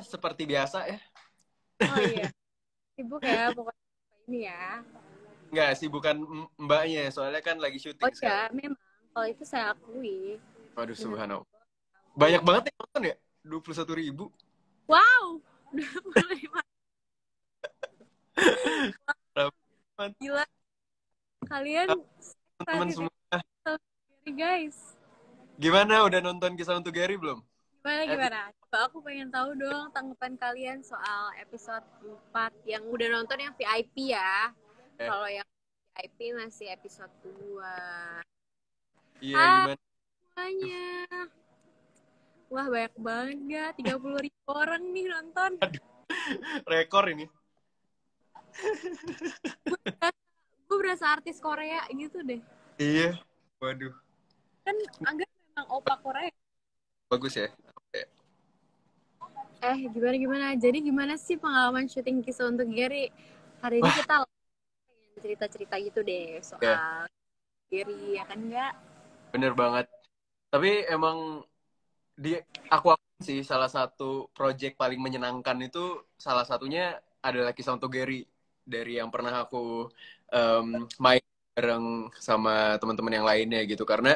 seperti biasa ya. Oh iya, sibuk ya pokoknya ini ya. Enggak sih, bukan mbaknya. Soalnya kan lagi Oh syuting sekarang. iya, memang kalau itu saya akui. Waduh, Bener. subhanallah. Banyak banget yang nonton ya? 21.000. Wow, 25. Gila, kalian Teman-teman semua. Gary guys. Gimana, udah nonton Kisah Untuk Gary belum? Gimana? Coba aku pengen tahu dong tanggapan kalian soal episode 4 yang udah nonton yang VIP ya. Kalau yang VIP masih episode 2. Iya, gimana? Semuanya. Wah, banyak banget gak? 30.000 orang nih nonton. Aduh, rekor ini. Gue berasa artis Korea gitu deh. Iya, waduh. Kan Angga memang opa Korea. Bagus ya. Gimana? Jadi gimana sih pengalaman syuting Kisah Untuk Gary? Hari ini kita pengen cerita-cerita gitu deh soal Gary, ya kan enggak? Bener banget. Tapi emang aku sih salah satu project paling menyenangkan itu salah satunya adalah Kisah Untuk Gary, dari yang pernah aku main bareng sama teman-teman yang lainnya gitu. Karena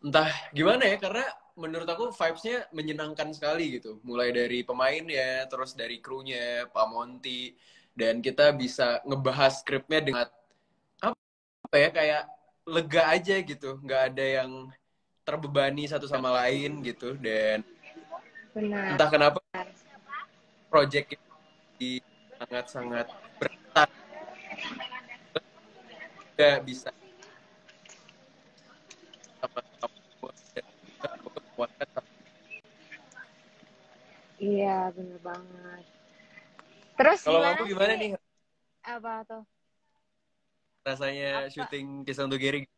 entah gimana ya, karena menurut aku vibes-nya menyenangkan sekali gitu. Mulai dari pemainnya, terus dari krunya, Pak Monty, dan kita bisa ngebahas skripnya dengan apa ya, kayak lega aja gitu, nggak ada yang terbebani satu sama lain gitu. Dan Benar. entah kenapa project ini sangat-sangat berat, nggak bisa sama-sama dan juga untuk menguatkan. Iya, bener banget. Terus Kalau gimana kamu gimana sih? nih Apa tuh? rasanya Apa? syuting Kisah Untuk Gary?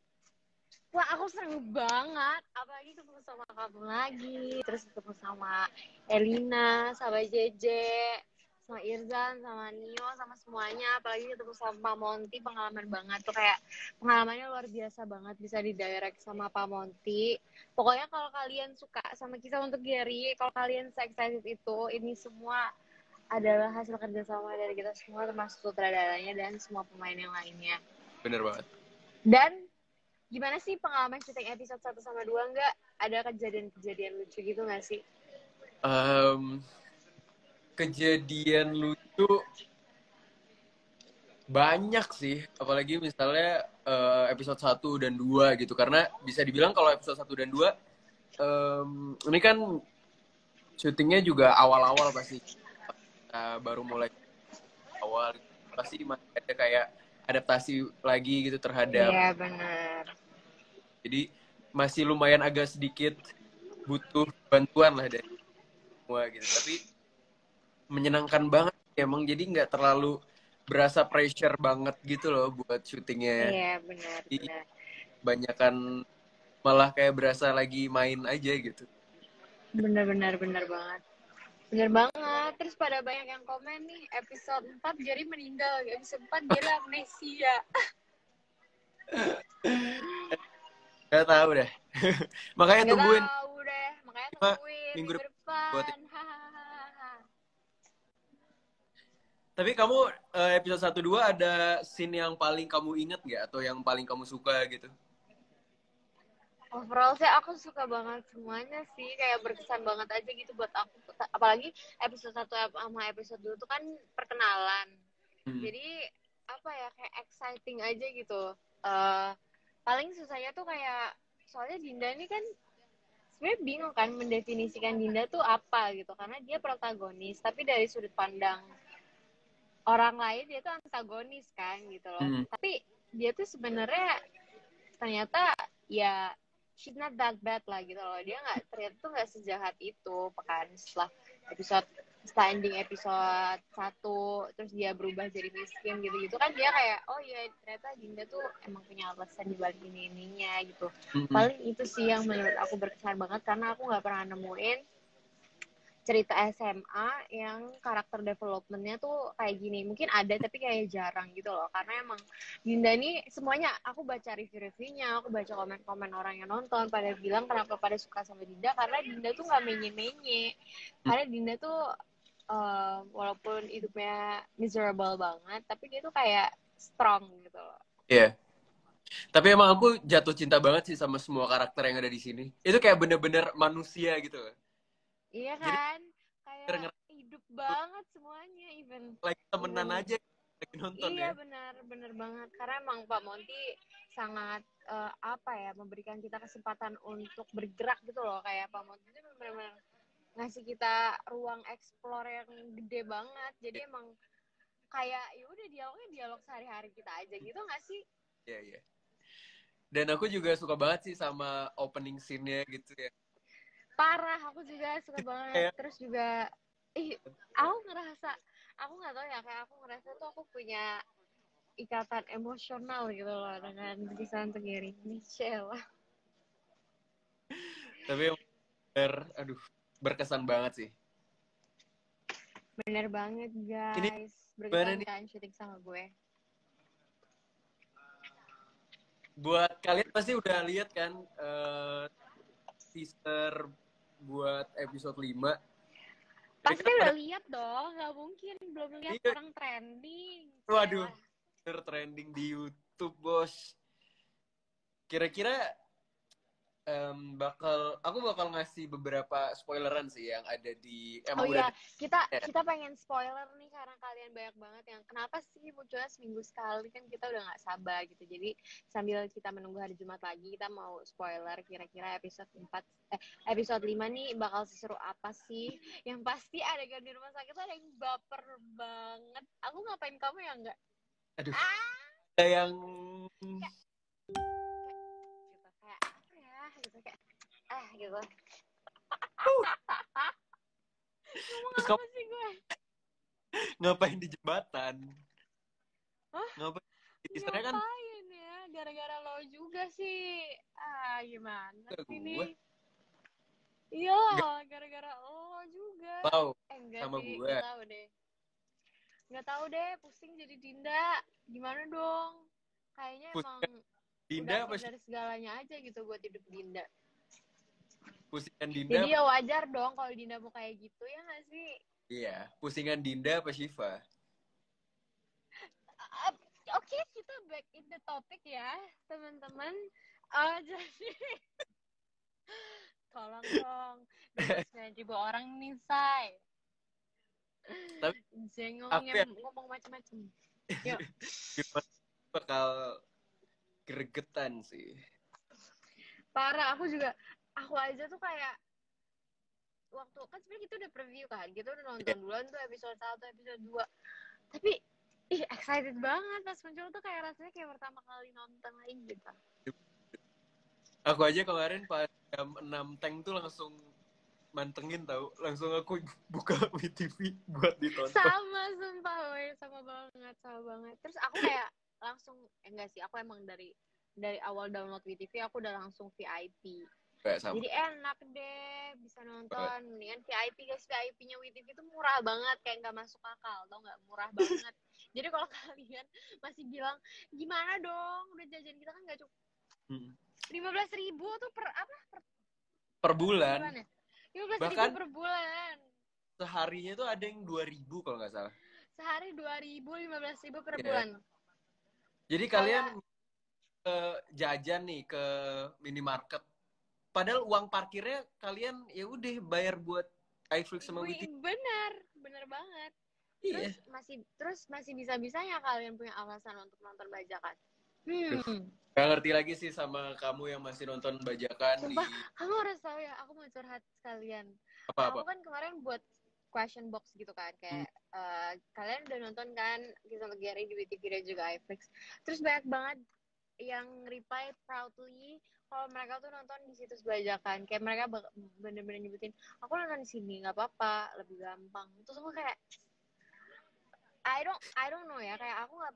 Wah, aku seneng banget. Apalagi ketemu sama kamu lagi. Terus ketemu sama Elina, sama Jeje, sama Irzan, sama Nio, sama semuanya. Apalagi ketemu sama Pak Monty, pengalaman banget. Tuh kayak pengalamannya luar biasa banget. Bisa didirect sama Pak Monty. Pokoknya kalau kalian suka sama Kisah Untuk Gary, kalau kalian se-excited itu, ini semua adalah hasil kerjasama dari kita semua, termasuk sutradaranya dan semua pemain yang lainnya. Bener banget. Dan gimana sih pengalaman syuting episode 1 sama 2? Nggak ada kejadian-kejadian lucu gitu nggak sih? Kejadian lucu banyak sih, apalagi misalnya episode 1 dan 2 gitu. Karena bisa dibilang kalau episode 1 dan 2 ini kan syutingnya juga awal-awal, pasti kita baru mulai awal, pasti masih ada kayak adaptasi lagi gitu terhadap. Iya, benar. Jadi masih lumayan agak sedikit butuh bantuan lah dari semua gitu. Tapi menyenangkan banget emang, jadi nggak terlalu berasa pressure banget gitu loh buat syutingnya. Iya, benar. Jadi banyakan malah kayak berasa lagi main aja gitu. Benar banget. Bener banget. Terus pada banyak yang komen nih, episode 4 Gary meninggal, episode 4 Gary amnesia. Gak tahu deh. Makanya Nggak tungguin tahu deh, makanya tungguin minggu minggu depan buat. depan. Hahaha. Tapi kamu episode 1-2 ada scene yang paling kamu inget nggak, atau yang paling kamu suka gitu? Overall sih aku suka banget semuanya sih, kayak berkesan banget aja gitu buat aku. Apalagi episode 1 sama episode 2 tuh kan perkenalan. Jadi apa ya, kayak exciting aja gitu. Paling susahnya tuh kayak, soalnya Dinda ini kan sebenarnya bingung kan mendefinisikan Dinda tuh apa gitu, karena dia protagonis tapi dari sudut pandang orang lain dia tuh antagonis kan gitu loh. Tapi dia tuh sebenarnya ternyata ya she's not that bad lah gitu loh. Dia ternyata tuh nggak sejahat itu pekan setelah ending episode 1 terus dia berubah jadi miskin gitu kan, dia kayak oh ya ternyata Dinda tuh emang punya alasan dibalik ininya gitu. Paling itu sih yang menurut aku berkesan banget, karena aku nggak pernah nemuin cerita SMA yang karakter development-nya tuh kayak gini. Mungkin ada tapi kayak jarang gitu loh, karena emang Dinda ini semuanya, aku baca review-reviewnya, aku baca komen-komen orang yang nonton, pada bilang kenapa pada suka sama Dinda, karena Dinda tuh nggak menye-menye, karena Dinda tuh walaupun hidupnya miserable banget, tapi dia tuh kayak strong gitu loh. Iya. Yeah. Tapi emang aku jatuh cinta banget sih sama semua karakter yang ada di sini. Itu kayak bener-bener manusia gitu loh. Iya Jadi kan? Kayak ngerasa hidup banget semuanya, lagi temenan even aja lagi nonton iya ya. benar banget. Karena emang Pak Monty sangat apa ya, memberikan kita kesempatan untuk bergerak gitu loh. Kayak Pak Monty itu benar-benar ngasih kita ruang explore yang gede banget. Jadi emang kayak ya udah dialognya dialog sehari-hari kita aja gitu nggak sih? Iya, iya. Dan aku juga suka banget sih sama opening scene-nya gitu ya. Parah, aku juga suka banget. Kayak, Terus juga aku ngerasa, aku nggak tahu ya, kayak aku ngerasa tuh aku punya ikatan emosional gitu loh dengan Berisan Tegiri. Michelle. tapi aduh, berkesan banget sih. Bener banget Ini guys. gimana Berkesan nih? kan syuting sama gue. Buat kalian pasti udah lihat kan teaser buat episode 5. Jadi Pasti kan pada udah lihat dong, nggak mungkin belum lihat, iya, orang trending. waduh, Celah. trending di YouTube, Bos. Kira-kira aku bakal ngasih beberapa spoileran sih yang ada di Oh emang udah iya, ada ya. kita pengen spoiler nih karena kalian banyak banget yang kenapa sih munculnya seminggu sekali, kan kita udah nggak sabar gitu. Jadi sambil kita menunggu hari Jumat lagi, kita mau spoiler kira-kira episode 5 nih bakal seseru apa sih. Yang pasti adegan di rumah sakit tuh ada yang baper banget. Aku ngapain kamu ya enggak? Aduh, Ah, ada yang kayak gitu kayak ya gitu kayak gitu. Ngomong terus kamu apa sih gue? ngapain di jembatan? Hah? Ngapain? Teasernya kan Ngapain ya? Gara-gara lo juga sih. Gimana ke sih gue, nih? Iya, nggak gara-gara lo juga. tahu Enggak sama sih, gue. nggak tahu deh. Nggak tahu deh, pusing jadi Dinda. Gimana dong? Kayaknya emang Pusingan Dinda udah apa fit sih? dari segalanya aja gitu buat hidup Dinda. Pusingan Dinda Jadi apa? ya wajar dong kalau Dinda mau kayak gitu, ya nggak sih? Iya, pusingan Dinda apa Shiva? Uh, Oke, kita back in the topic ya, teman-teman. Jadi tolong dong, 29.000 orang nih, Say. Tapi Jangan aku ya ngomong macam-macam. Yuk. bakal gregetan sih. Parah, aku aja tuh kayak waktu kan sebenarnya kita udah preview kan, kita udah Iya. nonton duluan tuh episode 1, episode 2. Tapi excited banget pas muncul tuh, kayak rasanya kayak pertama kali nonton lagi gitu. Aku aja kemarin pas jam 6 tank tuh langsung mantengin tahu, langsung aku buka WTV buat ditonton. Sama, sumpah, woy. Sama banget. Terus aku kayak langsung, enggak sih, aku emang dari awal download WTV aku udah langsung VIP. Kayak sama. Jadi enak deh, bisa nonton. Mendingan VIP, guys. VIP-nya WTV itu murah banget, kayak nggak masuk akal, tau nggak? Murah banget. Jadi kalau kalian masih bilang, gimana dong, udah jajan kita kan nggak cukup. 15.000 tuh Per bulan. ya? 15.000 Bahkan per bulan. seharinya tuh ada yang 2.000 kalau nggak salah. Sehari 2.000, 15.000 per Yeah. bulan. Jadi kalian ke jajan nih ke minimarket, padahal uang parkirnya kalian ya udah bayar buat iFlix sama WTV. Bener banget. Iya. Terus masih bisa-bisanya kalian punya alasan untuk nonton bajakan. Gak ngerti lagi sih sama kamu yang masih nonton bajakan. Sumpah, kamu harus tahu ya, aku mau curhat sekalian. Apa-apa? Aku kan kemarin buat question box gitu kan, kayak kalian udah nonton kan Kisah Gary di WTV dan juga iFlix. Terus banyak banget yang reply proudly kalau mereka tuh nonton di situs bajakan. Kayak mereka bener-bener nyebutin, aku nonton di sini nggak apa-apa, lebih gampang. Terus aku kayak I don't know ya, kayak aku nggak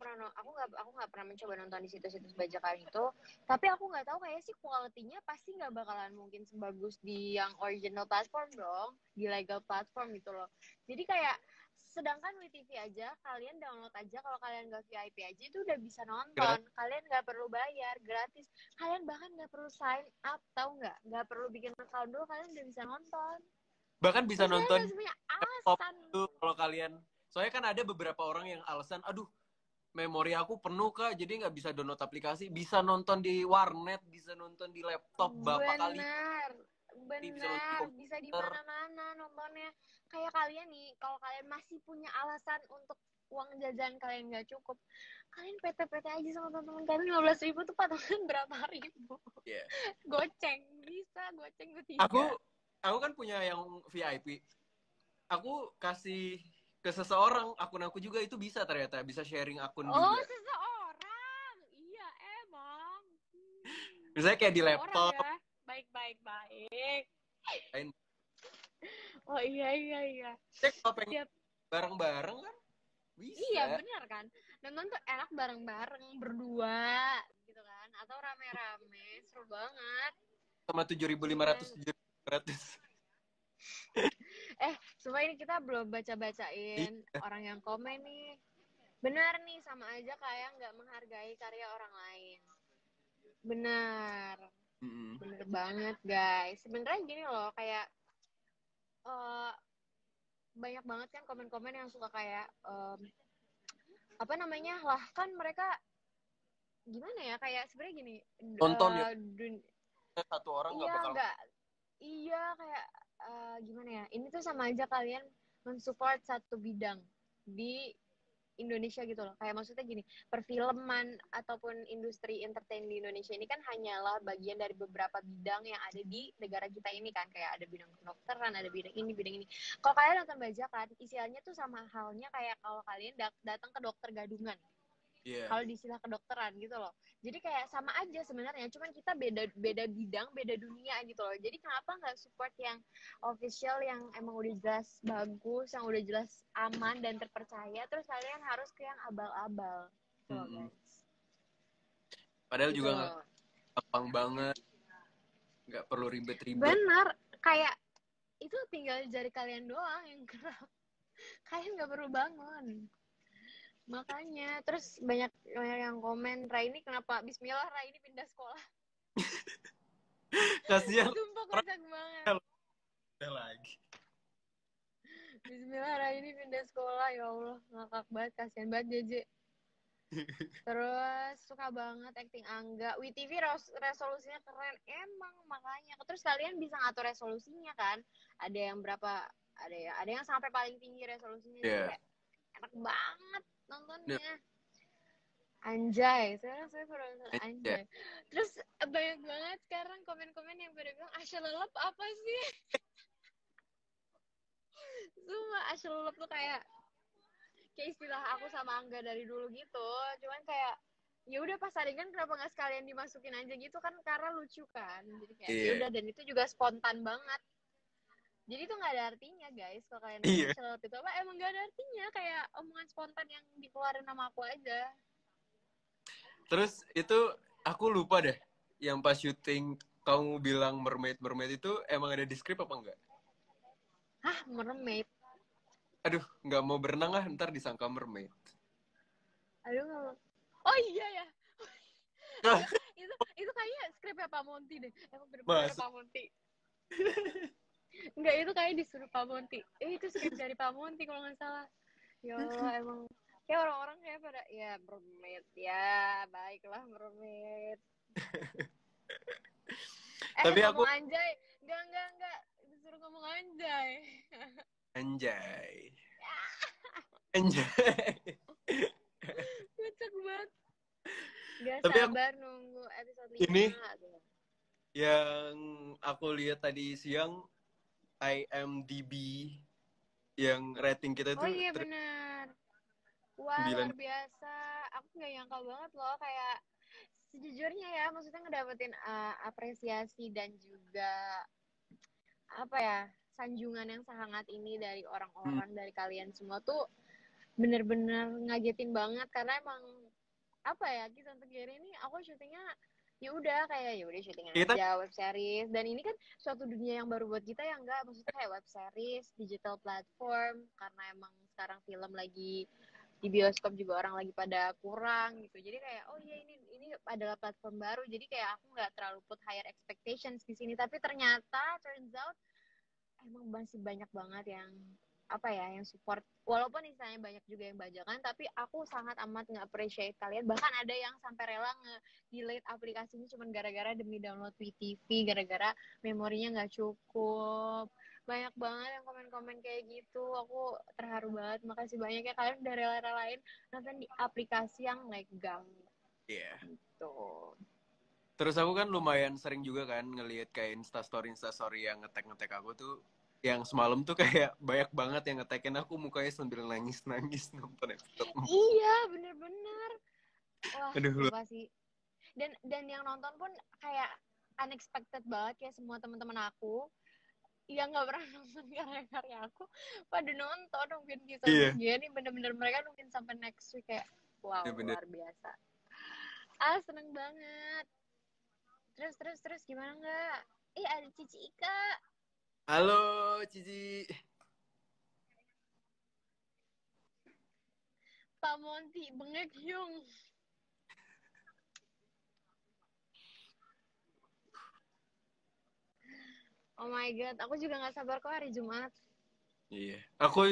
pernah mencoba nonton di situs-situs bajakan itu, tapi aku nggak tahu, kayak sih quality-nya pasti nggak bakalan mungkin sebagus di yang original platform dong, di legal platform gitu loh. Jadi kayak sedangkan WTV aja kalian download aja, kalau kalian nggak VIP aja itu udah bisa nonton, kalian nggak perlu bayar, gratis, kalian bahkan nggak perlu sign up, tahu nggak perlu bikin account dulu, kalian udah bisa nonton. Bahkan bisa terus nonton kalian punya alasan Tuh kalau kalian, soalnya kan ada beberapa orang yang alasan, aduh memori aku penuh kak, jadi nggak bisa download aplikasi, bisa nonton di warnet, bisa nonton di laptop berapa kali, Benar, bisa nonton di benar, bisa di komputer. mana-mana nontonnya. Kayak kalian nih, kalau kalian masih punya alasan untuk uang jajan kalian nggak cukup, kalian PT-PT aja sama teman-teman kalian 15.000 tuh patungan berapa ribu? Yeah. Goceng, bisa goceng Aku ketiga. aku kan punya yang VIP. Aku kasih ke seseorang akun aku juga itu bisa ternyata bisa sharing akun Oh, juga. seseorang. Iya, emang. Misalnya kayak di Seseorang laptop, ya. Baik, baik, baik. lain. Oh iya, iya, iya. Cek kalau pengen Tiap bareng-bareng kan Iya bisa. benar kan. Nonton tuh enak bareng-bareng berdua gitu kan. Atau rame-rame seru banget. Sama 7.500 Bener. 7.500. Supaya ini kita belum baca-bacain Iya. orang yang komen nih. Benar nih sama aja kayak nggak menghargai karya orang lain. Benar. Mm-mm. Bener banget guys. Sebenarnya gini loh kayak eh, banyak banget kan komen-komen yang suka kayak apa namanya lah kan mereka gimana ya kayak sebenarnya gini Nonton ya dun- satu orang nggak iya bakal. nggak iya kayak gimana ya ini tuh sama aja kalian mensupport satu bidang di Indonesia gitu loh kayak maksudnya gini perfilman ataupun industri entertain di Indonesia ini kan hanyalah bagian dari beberapa bidang yang ada di negara kita ini kan kayak ada bidang kedokteran ada bidang ini kalau kalian nonton bajakan isiannya tuh sama halnya kayak kalau kalian datang ke dokter gadungan Iya. kalau di istilah kedokteran gitu loh. Jadi kayak sama aja sebenarnya, cuman kita beda beda bidang, beda dunia gitu loh. Jadi kenapa nggak support yang official yang emang udah jelas bagus, yang udah jelas aman dan terpercaya, terus kalian harus ke yang abal-abal gitu loh Mm-mm. guys. Padahal Gitu juga nggak loh. gampang banget, nggak perlu ribet-ribet. Benar, kayak itu tinggal jari kalian doang yang gerak. Kalian nggak perlu bangun. Makanya, terus banyak yang komen, Raini kenapa Bismillah Raini pindah sekolah. Kasihan Sumpah orang kocak banget. kalau udah lagi. Bismillah Raini pindah sekolah ya Allah ngakak banget kasihan banget JJ. Terus suka banget acting Angga. WTV resolusinya keren emang makanya. Terus kalian bisa ngatur resolusinya kan? Ada yang berapa? Ada yang sampai paling tinggi resolusinya jadi Ya. kayak enak banget Yeah. nontonnya. Anjay, saya pernah nonton Ya. Anjay. Terus banyak banget sekarang komen-komen yang pada bilang Asya lelep apa sih? Sumpah Asya lelep tuh kayak istilah aku sama Angga dari dulu gitu cuman kayak ya udah pas adegan kenapa nggak sekalian dimasukin aja gitu kan karena lucu kan jadi kayak ya Iya. udah dan itu juga spontan banget jadi itu nggak ada artinya guys kalau kalian nanya Iya. Charlotte itu apa emang nggak ada artinya kayak omongan spontan yang dikeluarin nama aku aja. Terus itu aku lupa deh, yang pas syuting kamu bilang mermaid mermaid itu emang ada di skrip apa enggak? Hah mermaid Aduh, nggak mau berenang ah, ntar disangka mermaid. aduh nggak mau. Oh iya ya aduh itu kayaknya skripnya Pak Monty deh emang bener-bener Masuk. Pak Monty. Enggak, itu kayak disuruh Pak Monty. Itu skrip dari Pak Monty kalau nggak salah. Ya Allah, emang kayak orang-orang kayak pada ya mermaid ya, baiklah mermaid. Tapi aku Ngomong anjay. Enggak. Disuruh ngomong anjay. anjay. Anjay. Kocak banget. Gak Tapi aku sabar nunggu episode ini 5. Tuh. yang aku lihat tadi siang IMDb yang rating kita Oh itu iya benar. Wah, luar 9. biasa. Aku nggak nyangka banget loh kayak sejujurnya ya, maksudnya ngedapetin apresiasi dan juga apa ya sanjungan yang sangat ini dari Hmm. orang-orang dari kalian semua tuh bener-bener ngagetin banget karena emang apa ya kita untuk Gary ini aku syutingnya ya udah syutingan Kita aja web series dan ini kan suatu dunia yang baru buat kita ya enggak maksudnya kayak web series digital platform karena emang sekarang film lagi di bioskop juga orang lagi pada kurang gitu jadi kayak oh iya ini adalah platform baru jadi kayak aku nggak terlalu put higher expectations di sini tapi ternyata turns out emang masih banyak banget yang apa ya, yang support. Walaupun istilahnya banyak juga yang bajakan, tapi aku sangat amat nge-appreciate kalian. Bahkan ada yang sampai rela nge-delete aplikasinya cuma gara-gara demi download WeTV, gara-gara memorinya nggak cukup. Banyak banget yang komen-komen kayak gitu. Aku terharu banget. Makasih banyak ya kalian udah rela-relain nonton di aplikasi yang legal. Iya. Gitu. Terus aku kan lumayan sering juga kan ngelihat kayak instastory yang ngetek aku tuh, yang semalam tuh kayak banyak banget yang ngetekin aku mukanya sambil nangis nonton episode. Iya, bener-bener. Wah, Aduh lu. sumpah sih. Dan yang nonton pun kayak unexpected banget, kayak semua teman-teman aku yang nggak pernah nonton karya-karya aku pada nonton, nungguin kisah Iya. untuk Gary. Bener-bener mereka nungguin sampai next week, kayak wow, Iya bener. luar biasa. Seneng banget. Terus gimana nggak? Ada Cici Ika. Halo Cici. Pak Monty bengek yung. Oh my god, aku juga nggak sabar kok hari Jumat. Iya. Aku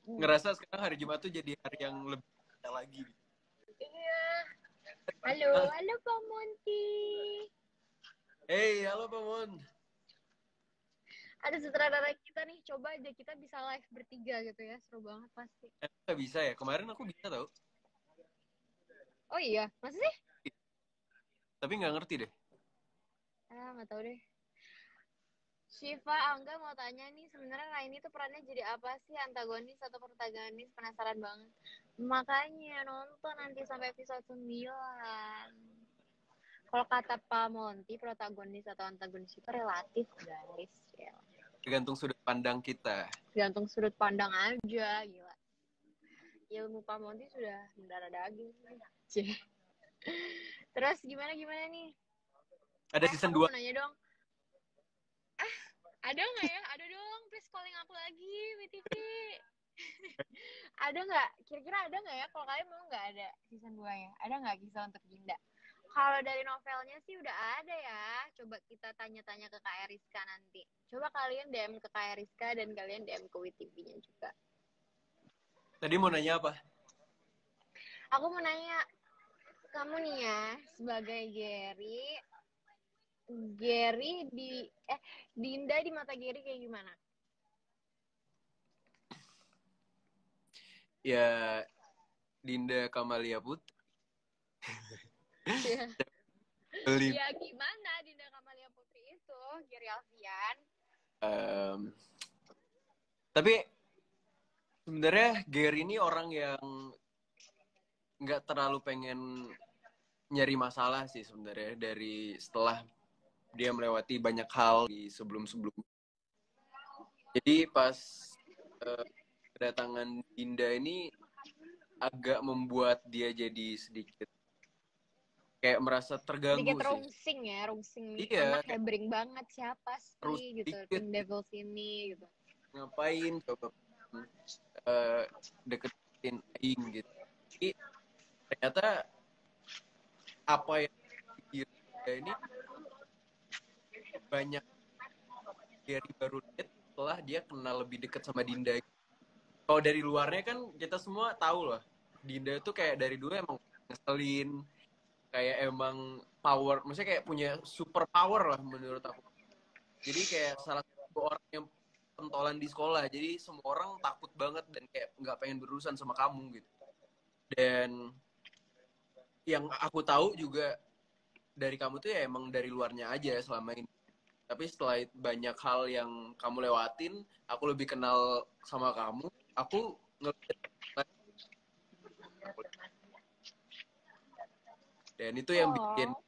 ngerasa sekarang hari Jumat tuh jadi hari yang lebih spesial lagi. Iya. Halo, Ah. halo Pak Monty. Hey, halo Pak Mon. Ada sutradara kita nih, coba aja kita bisa live bertiga gitu ya, seru banget pasti. Nggak bisa ya? Kemarin aku bisa tau. Oh iya, masa sih? Tapi nggak ngerti deh. Nggak tahu deh. Shiva Angga mau tanya nih, sebenarnya Raini tuh perannya jadi apa sih, antagonis atau protagonis? Penasaran banget. Makanya nonton nanti sampai episode 9. Kalau kata Pak Monty, protagonis atau antagonis itu relatif, guys. Ya. Tergantung sudut pandang kita. Gantung sudut pandang aja, gila. Ilmu Pak Monty sudah mendarah daging. Terus gimana nih? Ada season Aku 2. mau nanya dong. Ada nggak ya? Ada dong, please calling aku lagi, WTV. Ada nggak? Kira-kira ada nggak ya? Kalau kalian mau nggak ada season 2 ya? Ada nggak kisah untuk Dinda? Kalau dari novelnya sih udah ada ya. Coba kita tanya-tanya ke Kak Eriska nanti. Coba kalian DM ke Kak Eriska dan kalian DM ke WTV-nya juga. Tadi mau nanya apa? Aku mau nanya, kamu nih ya, sebagai Gary Dinda di mata Gary kayak gimana? Ya, Dinda Kamalia Putri. Ya gimana Dinda Kamalia Putri itu, Gary Alfian? Tapi sebenarnya Gary ini orang yang nggak terlalu pengen nyari masalah sih sebenarnya, dari setelah dia melewati banyak hal di sebelum-sebelum. Jadi pas kedatangan Dinda ini agak membuat dia jadi sedikit kayak merasa terganggu Sedikit sih. rungsing nih. Iya, Anak hebring banget, siapa terus sih gitu, sedikit Tim Devil sini gitu. ngapain coba deketin Aing gitu. Jadi ternyata apa yang dia ini banyak dari baru lihat setelah dia kenal lebih dekat sama Dinda. Kalau dari luarnya kan kita semua tahu loh, Dinda tuh kayak dari dulu emang ngeselin, kayak emang power, maksudnya kayak punya super power lah menurut aku. Jadi kayak salah satu orang yang pentolan di sekolah, jadi semua orang takut banget dan kayak nggak pengen berurusan sama kamu gitu. Dan yang aku tahu juga dari kamu tuh ya emang dari luarnya aja selama ini. Tapi setelah banyak hal yang kamu lewatin, aku lebih kenal sama kamu. Aku ngeliat, dan itu yang bikin Oh,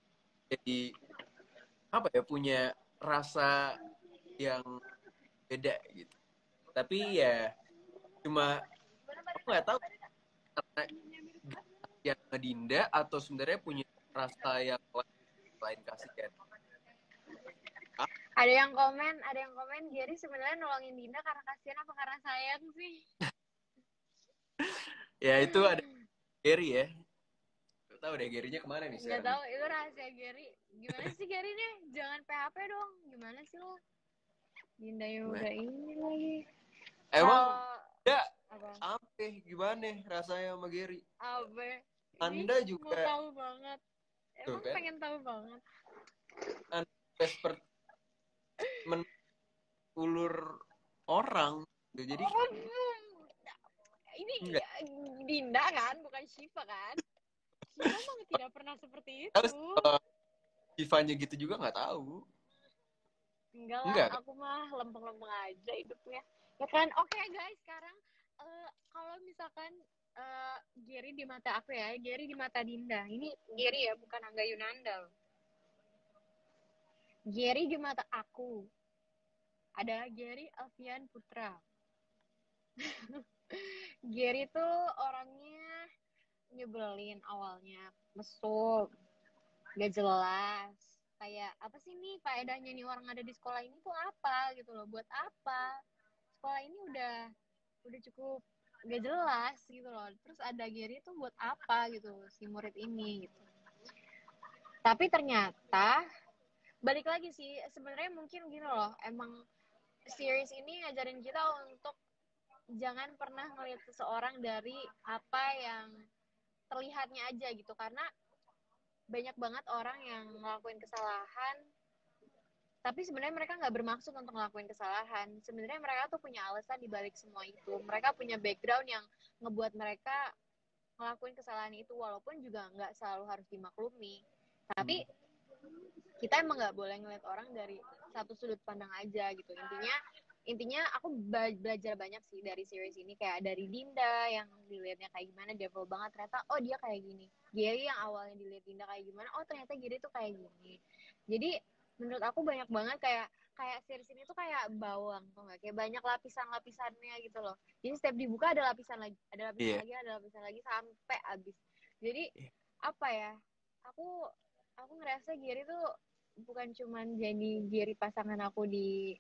jadi apa ya, punya rasa yang beda gitu. Tapi ya cuma aku nggak tahu karena yang ngedinda atau sebenarnya punya rasa yang lain kasihan. ada yang komen Gary sebenarnya nolongin Dinda karena kasihan apa karena sayang sih? Ya itu ada Gary ya. Gak tahu deh Garynya kemana nih Nggak sekarang tahu nih. itu rahasia Gary. Gimana sih Gary nih? Jangan PHP dong. Gimana sih lo? Dinda yang Gimana? udah ini lagi. Emang Kalau apa gimana rasanya sama Gary? Apa? Anda Mau juga tahu banget. tuh Emang kan, pengen tahu banget. Anda seperti ulur orang gitu. Jadi Oh, ini enggak Dinda kan, bukan Shiva kan? Shiva mah tidak pernah seperti harus itu. Shivanya gitu juga nggak tahu. Enggak lah, Enggak kan? aku mah lempeng-lempeng aja hidupnya. Ya kan, oke guys, sekarang kalau misalkan Gary di mata aku ya, Gary di mata Dinda. Ini Gary ya, bukan Angga Yunanda loh. Gary di mata aku ada Gary Alfian Putra. Gary tuh orangnya nyebelin awalnya, mesum, gak jelas. Kayak apa sih nih faedahnya nih orang ada di sekolah ini tuh apa gitu loh, buat apa? Sekolah ini udah cukup gak jelas gitu loh. Terus ada Gary tuh buat apa gitu si murid ini gitu. Tapi ternyata balik lagi sih sebenarnya mungkin gini loh, emang series ini ngajarin kita untuk jangan pernah ngelihat seseorang dari apa yang terlihatnya aja gitu, karena banyak banget orang yang ngelakuin kesalahan tapi sebenarnya mereka nggak bermaksud untuk ngelakuin kesalahan. Sebenarnya mereka tuh punya alasan di balik semua itu. Mereka punya background yang ngebuat mereka ngelakuin kesalahan itu, walaupun juga nggak selalu harus dimaklumi. Tapi kita emang nggak boleh ngeliat orang dari satu sudut pandang aja gitu. Intinya aku belajar banyak sih dari series ini, kayak dari Dinda yang dilihatnya kayak gimana, develop banget, ternyata oh dia kayak gini. Gary yang awalnya dilihat Dinda kayak gimana, oh ternyata Gary tuh kayak gini. Jadi menurut aku banyak banget kayak kayak series ini tuh kayak bawang tuh nggak, kayak banyak lapisan-lapisannya gitu loh. Jadi setiap dibuka ada lapisan lagi, ada lapisan Iya. lagi, ada lapisan lagi sampai habis. Jadi apa ya? Aku ngerasa Gary tuh bukan cuman jadi Gary pasangan aku di